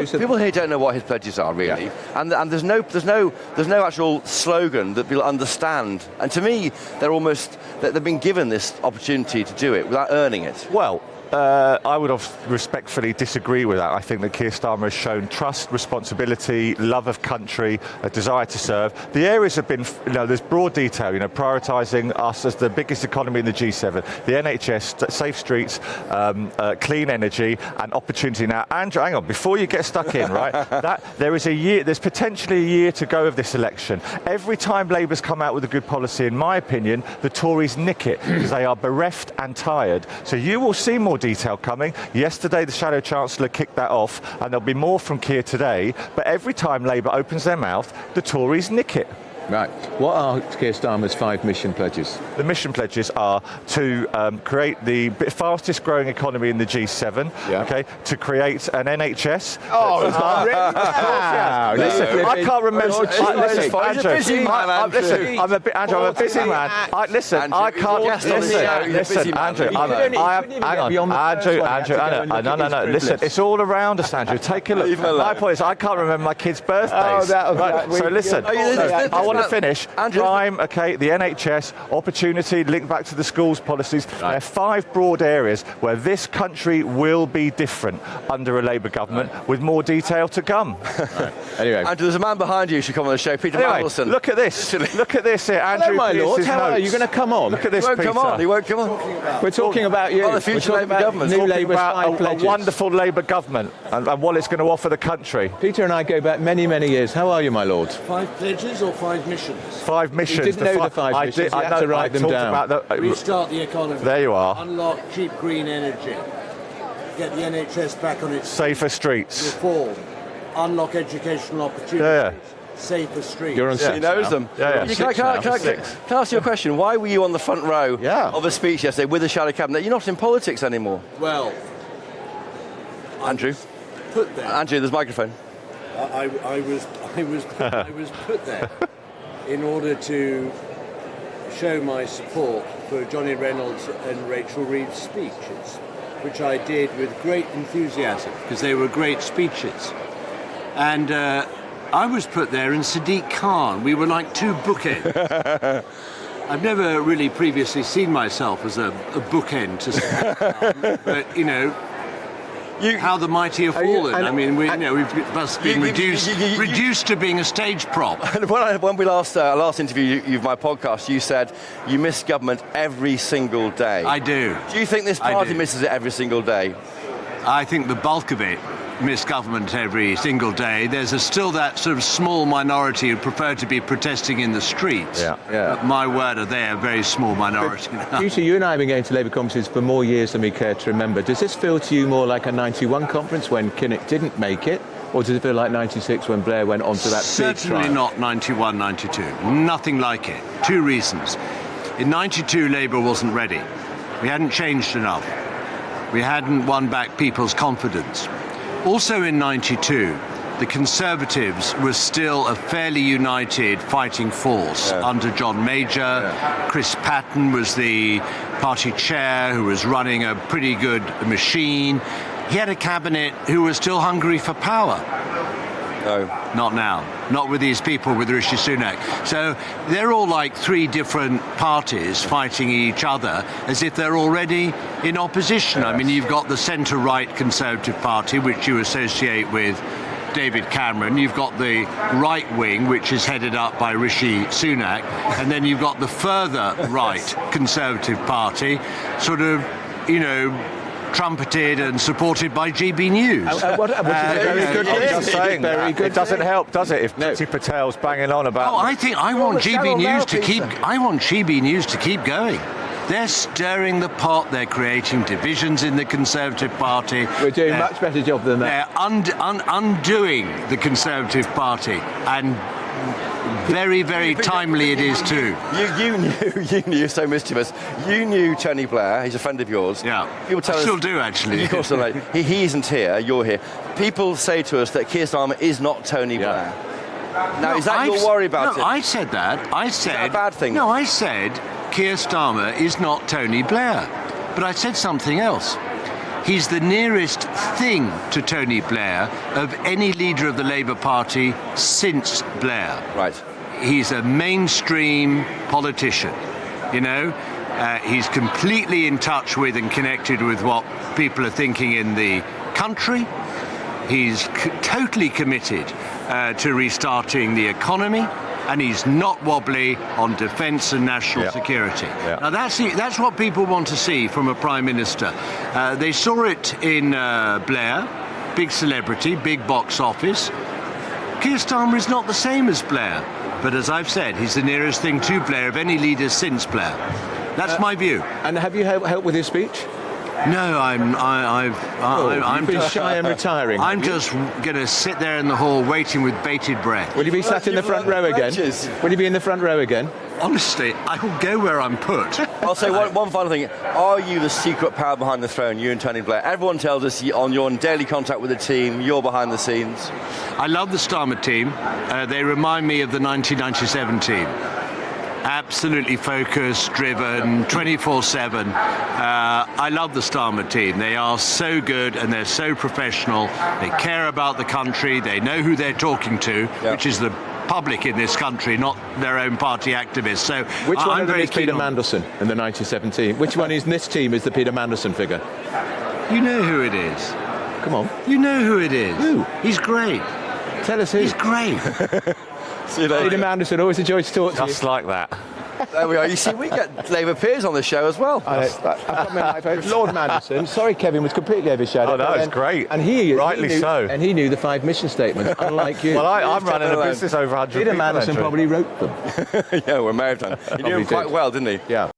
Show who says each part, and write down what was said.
Speaker 1: People here don't know what his pledges are, really. And there's no actual slogan that people understand. And to me, they've been given this opportunity to do it without earning it.
Speaker 2: Well, I would respectfully disagree with that. I think that Keir Starmer has shown trust, responsibility, love of country, a desire to serve. The areas have been, there's broad detail, prioritising us as the biggest economy in the G7, the NHS, safe streets, clean energy, and opportunity. Now, Andrew, hang on, before you get stuck in, right? There's potentially a year to go of this election. Every time Labour's come out with a good policy, in my opinion, the Tories nick it because they are bereft and tired. So you will see more detail coming. Yesterday, the Shadow Chancellor kicked that off, and there'll be more from Keir today. But every time Labour opens their mouth, the Tories nick it.
Speaker 3: Right. What are Keir Starmer's 5 mission pledges? The
Speaker 2: mission pledges are to create the fastest growing economy in the G7, okay, to create an NHS.
Speaker 3: Oh,
Speaker 2: listen, I can't remember. Listen, I'm a busy man. Listen, I can't. Listen, Andrew. Hang on, Andrew. No. Listen, it's all around us, Andrew. Take a look. My point is, I can't remember my kids' birthdays. So listen, I want to finish. Crime, okay, the NHS, opportunity, linked back to the schools policies. There are 5 broad areas where this country will be different under a Labour government, with more detail to come.
Speaker 1: Anyway, Andrew, there's a man behind you who should come on the show, Peter Mandelson.
Speaker 2: Look at this. Look at this here, Andrew.
Speaker 3: Hello, my lord. How are you going to come on?
Speaker 2: Look at this, Peter.
Speaker 1: He won't come on.
Speaker 3: We're talking about you.
Speaker 1: The future Labour government.
Speaker 3: New Labour's
Speaker 2: about
Speaker 3: 5 pledges.
Speaker 2: A wonderful Labour government and what it's going to offer the country.
Speaker 3: Peter and I go back many, many years. How are you, my lord?
Speaker 4: 5 pledges or 5 missions?
Speaker 2: 5 missions.
Speaker 3: You didn't know the 5 missions. You had to write them down.
Speaker 4: Restart the economy.
Speaker 2: There you are.
Speaker 4: Unlock cheap green energy. Get the NHS back on its
Speaker 2: safer streets.
Speaker 4: Reform. Unlock educational opportunities. Safer streets.
Speaker 3: You're on 6
Speaker 1: He knows
Speaker 3: now.
Speaker 1: them.
Speaker 3: Can
Speaker 1: I ask you a question? Why were you on the front row of a speech yesterday with the Shadow Cabinet? You're not in politics anymore.
Speaker 4: Well,
Speaker 1: Andrew.
Speaker 4: Put there.
Speaker 1: Andrew, there's a microphone.
Speaker 4: I was put there in order to show my support for Johnny Reynolds and Rachel Reeves' speeches, which I did with great enthusiasm because they were great speeches. And I was put there in Sadiq Khan. We were like 2 bookends. I've never really previously seen myself as a bookend to Sadiq Khan, but how the mighty have fallen. I mean, we've been reduced to being a stage prop.
Speaker 1: When we last interviewed you for my podcast, you said you miss government every single day.
Speaker 4: I do.
Speaker 1: Do you think this party misses it every single day?
Speaker 4: I think the bulk of it miss government every single day. There's still that sort of small minority who prefer to be protesting in the streets. But my word, are they a very small minority?
Speaker 3: Peter, you and I have been going to Labour conferences for more years than we care to remember. Does this feel to you more like a 91 conference when Kinnock didn't make it? Or does it feel like 96 when Blair went on to that big trial?
Speaker 4: Certainly not 91, 92. Nothing like it. 2 reasons. In 92, Labour wasn't ready. We hadn't changed enough. We hadn't won back people's confidence. Also in 92, the Conservatives were still a fairly united fighting force under John Major. Chris Patten was the party chair who was running a pretty good machine. He had a cabinet who was still hungry for power.
Speaker 1: No.
Speaker 4: Not now. Not with these people, with Rishi Sunak. So they're all like 3 different parties fighting each other as if they're already in opposition. I mean, you've got the centre-right Conservative Party, which you associate with David Cameron. You've got the right wing, which is headed up by Rishi Sunak. And then you've got the further right Conservative Party, sort of, trumpeted and supported by GB News.
Speaker 2: Very good. Very good. It doesn't help, does it, if Priti Patel's banging on about...
Speaker 4: I want GB News to keep going. They're stirring the pot. They're creating divisions in the Conservative Party.
Speaker 3: We're doing a much better job than that.
Speaker 4: They're undoing the Conservative Party, and very, very timely it is too.
Speaker 1: You knew, so mischievous. You knew Tony Blair. He's a friend of yours.
Speaker 4: Yeah,
Speaker 1: people tell
Speaker 4: I
Speaker 1: us,
Speaker 4: still do actually.
Speaker 1: Of course, he isn't here. You're here. People say to us that Keir Starmer is not Tony Blair. Now, is that your worry about it?
Speaker 4: No, I said that. I said...
Speaker 1: Is that a bad thing?
Speaker 4: No, I said Keir Starmer is not Tony Blair. But I said something else. He's the nearest thing to Tony Blair of any leader of the Labour Party since Blair.
Speaker 1: Right.
Speaker 4: He's a mainstream politician, you know. He's completely in touch with and connected with what people are thinking in the country. He's totally committed to restarting the economy, and he's not wobbly on defence and national security.
Speaker 2: Yeah.
Speaker 4: Now that's what people want to see from a Prime Minister. They saw it in Blair, big celebrity, big box office. Keir Starmer is not the same as Blair, but as I've said, he's the nearest thing to Blair of any leader since Blair. That's my view.
Speaker 3: And have you helped with his speech?
Speaker 4: No, I'm
Speaker 3: been
Speaker 4: just
Speaker 3: shy and retiring.
Speaker 4: I'm just going to sit there in the hall waiting with bated breath.
Speaker 3: Will you be sat in the front row again? Will you be in the front row again?
Speaker 4: Honestly, I will go where I'm put.
Speaker 1: I'll say one final thing. Are you the secret power behind the throne, you and Tony Blair? Everyone tells us you're in daily contact with the team, you're behind the scenes.
Speaker 4: I love the Starmer team. They remind me of the 1997 team. Absolutely focused, driven, 24/7. I love the Starmer team. They are so good and they're so professional. They care about the country. They know who they're talking to, which is the public in this country, not their own party activists. So
Speaker 3: which one
Speaker 4: I'm
Speaker 3: of them
Speaker 4: very
Speaker 3: is Peter
Speaker 4: keen on-
Speaker 3: Mandelson in the 97 team? Which one in this team is the Peter Mandelson figure?
Speaker 4: You know who it is.
Speaker 3: Come on,
Speaker 4: You know who it is.
Speaker 3: Who?
Speaker 4: He's great.
Speaker 3: tell us who.
Speaker 4: He's great.
Speaker 1: See you later.
Speaker 3: Peter Mandelson, always a joy to talk to you.
Speaker 2: Just like that.
Speaker 1: There we are. You see, we get Labour peers on the show as well.
Speaker 3: I've got my vote. Lord Mandelson. Sorry, Kevin was completely overshadowed.
Speaker 2: Oh, no,
Speaker 3: but
Speaker 2: it's great.
Speaker 3: And he
Speaker 2: Rightly
Speaker 3: knew,
Speaker 2: so.
Speaker 3: And he knew the 5 mission statements, unlike you.
Speaker 2: Well, I'm running a
Speaker 1: alone.
Speaker 2: business over 100
Speaker 3: Peter
Speaker 2: people,
Speaker 3: Mandelson
Speaker 2: Andrew.
Speaker 3: probably wrote them.
Speaker 1: Yeah, we're married on. He knew him
Speaker 3: Probably
Speaker 1: quite
Speaker 3: did.
Speaker 1: well, didn't he?
Speaker 3: Yeah.